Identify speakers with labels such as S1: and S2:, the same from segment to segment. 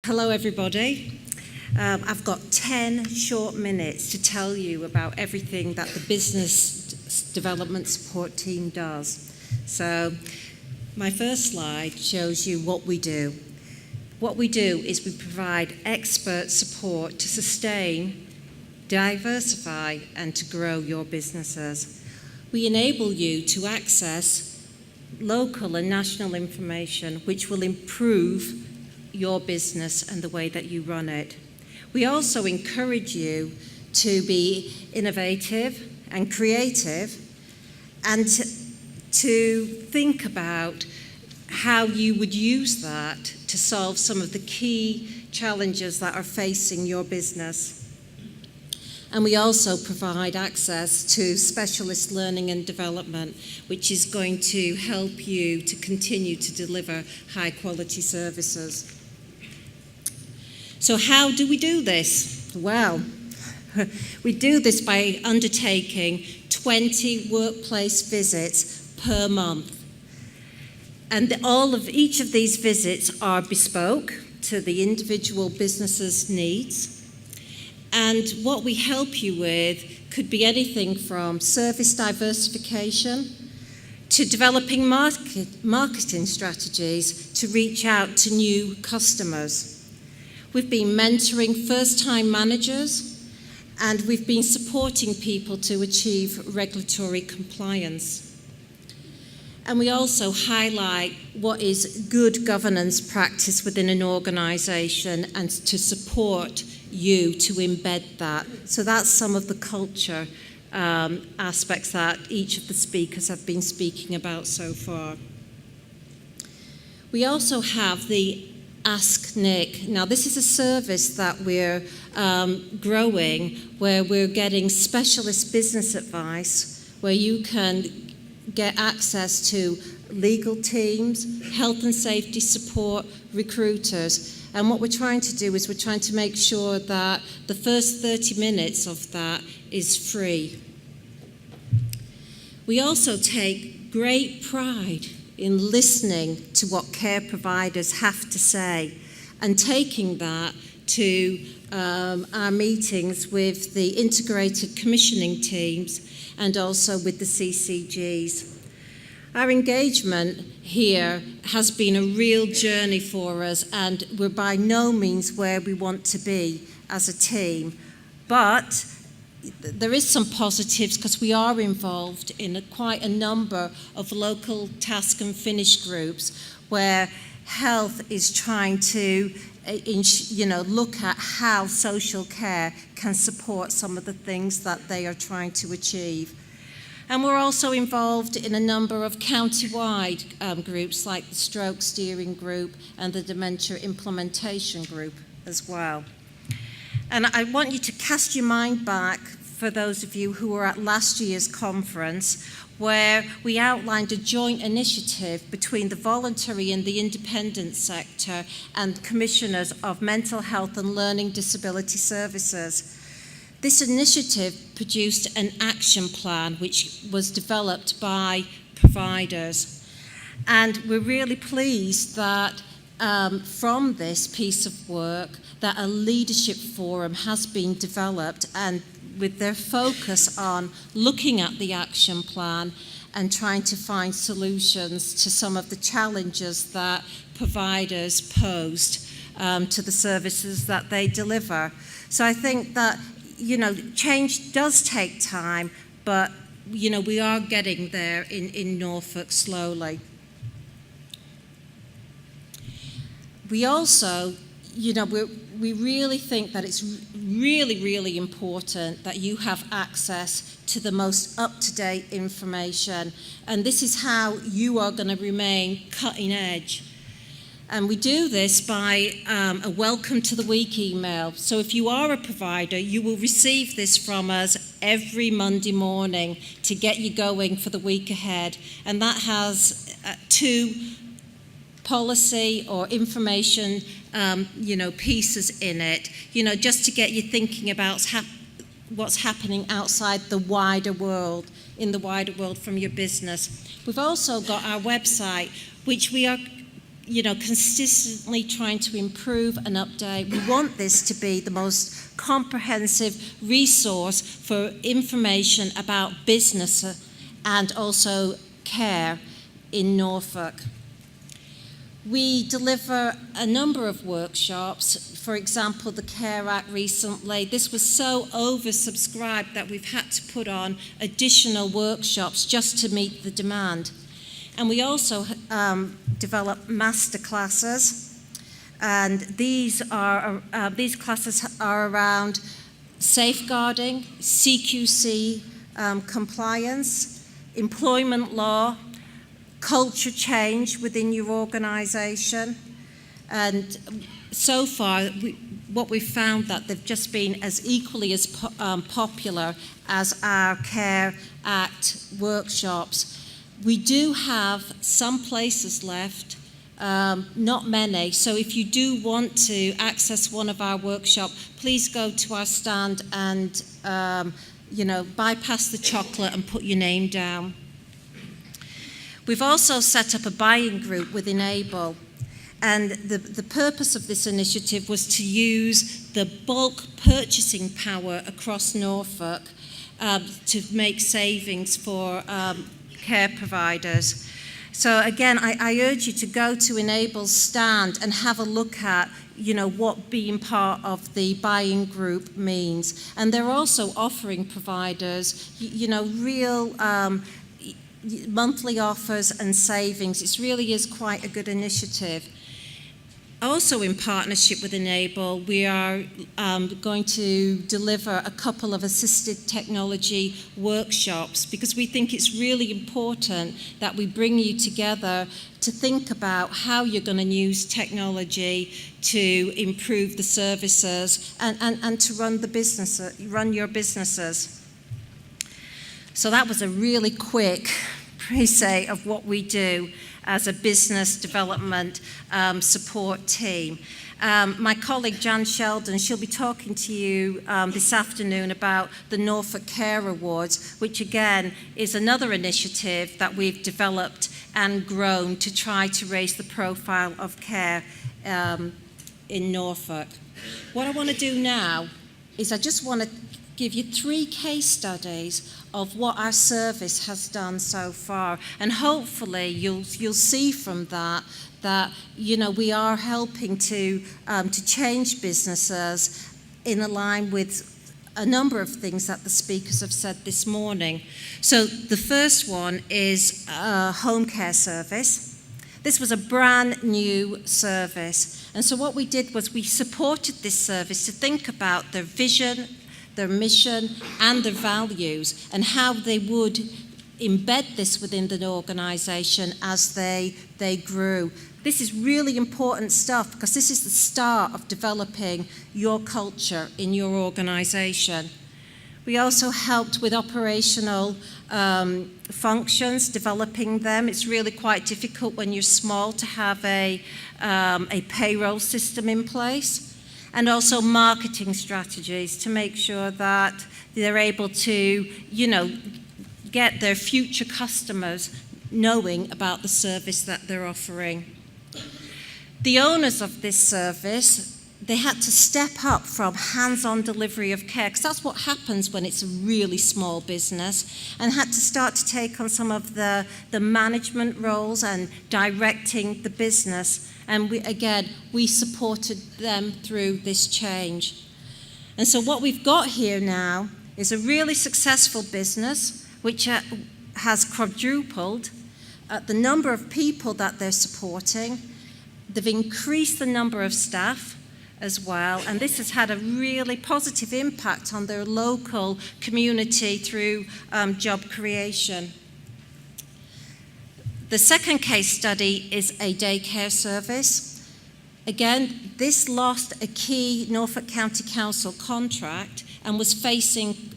S1: Hello everybody. I've got 10 short minutes to tell you about everything that the Business Development Support Team does. So my first slide shows you what we do. What we do is we provide expert support to sustain, diversify and to grow your businesses. We enable you to access local and national information which will improve your business and the way that you run it. We also encourage you to be innovative and creative and to think about how you would use that to solve some of the key challenges that are facing your business. And we also provide access to specialist learning and development, which is going to help you to continue to deliver high quality services. So how do we do this? Well, we do this by undertaking 20 workplace visits per month. And each of these visits are bespoke to the individual business's needs. And what we help you with could be anything from service diversification to developing marketing strategies to reach out to new customers. We've been mentoring first-time managers, and we've been supporting people to achieve regulatory compliance. And we also highlight what is good governance practice within an organisation and to support you to embed that. So that's some of the culture aspects that each of the speakers have been speaking about so far. We also have the Ask Nick. Now, this is a service that we're growing where we're getting specialist business advice where you can get access to legal teams, health and safety support, recruiters. And what we're trying to do is we're trying to make sure that the first 30 minutes of that is free. We also take great pride in listening to what care providers have to say and taking that to our meetings with the integrated commissioning teams and also with the CCGs. Our engagement here has been a real journey for us, and we're by no means where we want to be as a team, but there is some positives because we are involved in quite a number of local task and finish groups where health is trying to look at how social care can support some of the things that they are trying to achieve. And we're also involved in a number of county-wide groups like the Stroke Steering Group and the Dementia Implementation Group as well. And I want you to cast your mind back, for those of you who were at last year's conference, where we outlined a joint initiative between the voluntary and the independent sector and commissioners of mental health and learning disability services. This initiative produced an action plan which was developed by providers. And we're really pleased that from this piece of work that a leadership forum has been developed, and with their focus on looking at the action plan and trying to find solutions to some of the challenges that providers posed to the services that they deliver. So I think that, change does take time, but, we are getting there in Norfolk slowly. We also, we really think that it's really, really important that you have access to the most up-to-date information. And this is how you are going to remain cutting edge. And we do this by a welcome to the week email. So if you are a provider, you will receive this from us every Monday morning to get you going for the week ahead. And that has 2 policy or information pieces in it, just to get you thinking about what's happening outside the wider world, from your business. We've also got our website, which we are consistently trying to improve and update. We want this to be the most comprehensive resource for information about business and also care in Norfolk. We deliver a number of workshops. For example, the CARE Act recently. This was so oversubscribed that we've had to put on additional workshops just to meet the demand. And we also develop master classes, and these classes are around safeguarding, CQC compliance, employment law, culture change within your organization. And so far, what we've found that they've just been as equally as popular as our CARE Act workshops. We do have some places left, not many. So if you do want to access one of our workshops, please go to our stand and bypass the chocolate and put your name down. We've also set up a buying group with Enable, and the purpose of this initiative was to use the bulk purchasing power across Norfolk to make savings for care providers. So again, I urge you to go to Enable's stand and have a look at what being part of the buying group means. And they're also offering providers real monthly offers and savings. It really is quite a good initiative. Also in partnership with Enable, we are going to deliver a couple of assisted technology workshops because we think it's really important that we bring you together to think about how you're going to use technology to improve the services and to run your businesses. So that was a really quick précis of what we do as a business development support team. My colleague Jan Sheldon, she'll be talking to you this afternoon about the Norfolk Care Awards, which again is another initiative that we've developed and grown to try to raise the profile of care in Norfolk. What I want to do now is I just want to give you 3 case studies of what our service has done so far, and hopefully you'll see from that we are helping to change businesses in line with a number of things that the speakers have said this morning. So the first one is a home care service. This was a brand new service, and so what we did was we supported this service to think about their vision, their mission, and their values, and how they would embed this within the organization as they grew. This is really important stuff because this is the start of developing your culture in your organization. We also helped with operational functions, developing them. It's really quite difficult when you're small to have a payroll system in place. And also marketing strategies to make sure that they're able to, get their future customers knowing about the service that they're offering. The owners of this service, they had to step up from hands-on delivery of care, because that's what happens when it's a really small business, and had to start to take on some of the management roles and directing the business. And we supported them through this change. And so what we've got here now is a really successful business which has quadrupled the number of people that they're supporting. They've increased the number of staff as well, and this has had a really positive impact on their local community through job creation. The second case study is a daycare service. Again, this lost a key Norfolk County Council contract and was facing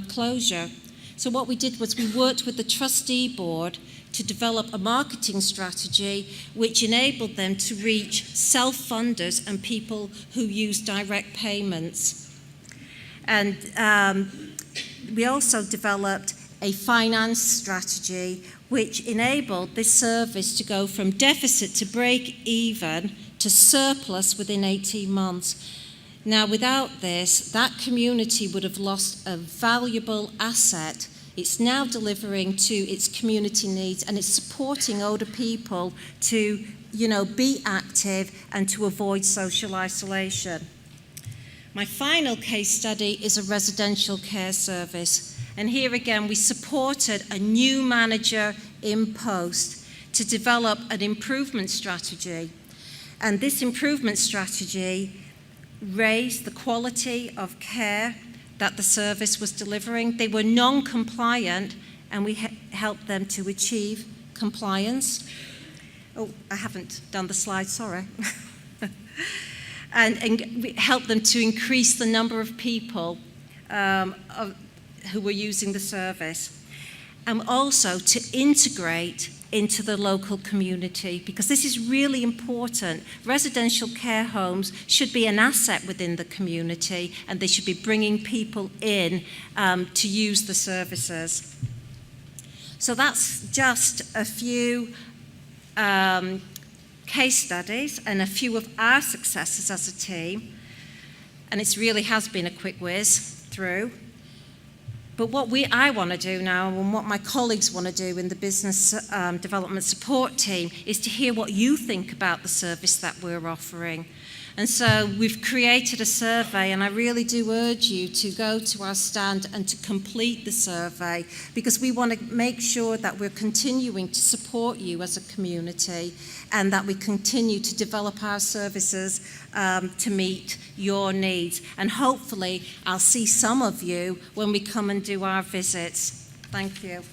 S1: closure. So what we did was we worked with the trustee board to develop a marketing strategy which enabled them to reach self-funders and people who use direct payments. And we also developed a finance strategy which enabled this service to go from deficit to break even to surplus within 18 months. Now, without this, that community would have lost a valuable asset. It's now delivering to its community needs, and it's supporting older people to, be active and to avoid social isolation. My final case study is a residential care service. And here again, we supported a new manager in post to develop an improvement strategy. And this improvement strategy raised the quality of care that the service was delivering. They were non-compliant, and we helped them to achieve compliance. Oh, I haven't done the slide, sorry. and we helped them to increase the number of people who were using the service, and also to integrate into the local community, because this is really important. Residential care homes should be an asset within the community, and they should be bringing people in to use the services. So that's just a few case studies and a few of our successes as a team, and it really has been a quick whiz through. But what I want to do now, and what my colleagues want to do in the business development support team, is to hear what you think about the service that we're offering. And so we've created a survey, and I really do urge you to go to our stand and to complete the survey, because we want to make sure that we're continuing to support you as a community, and that we continue to develop our services to meet your needs. And hopefully I'll see some of you when we come and do our visits. Thank you.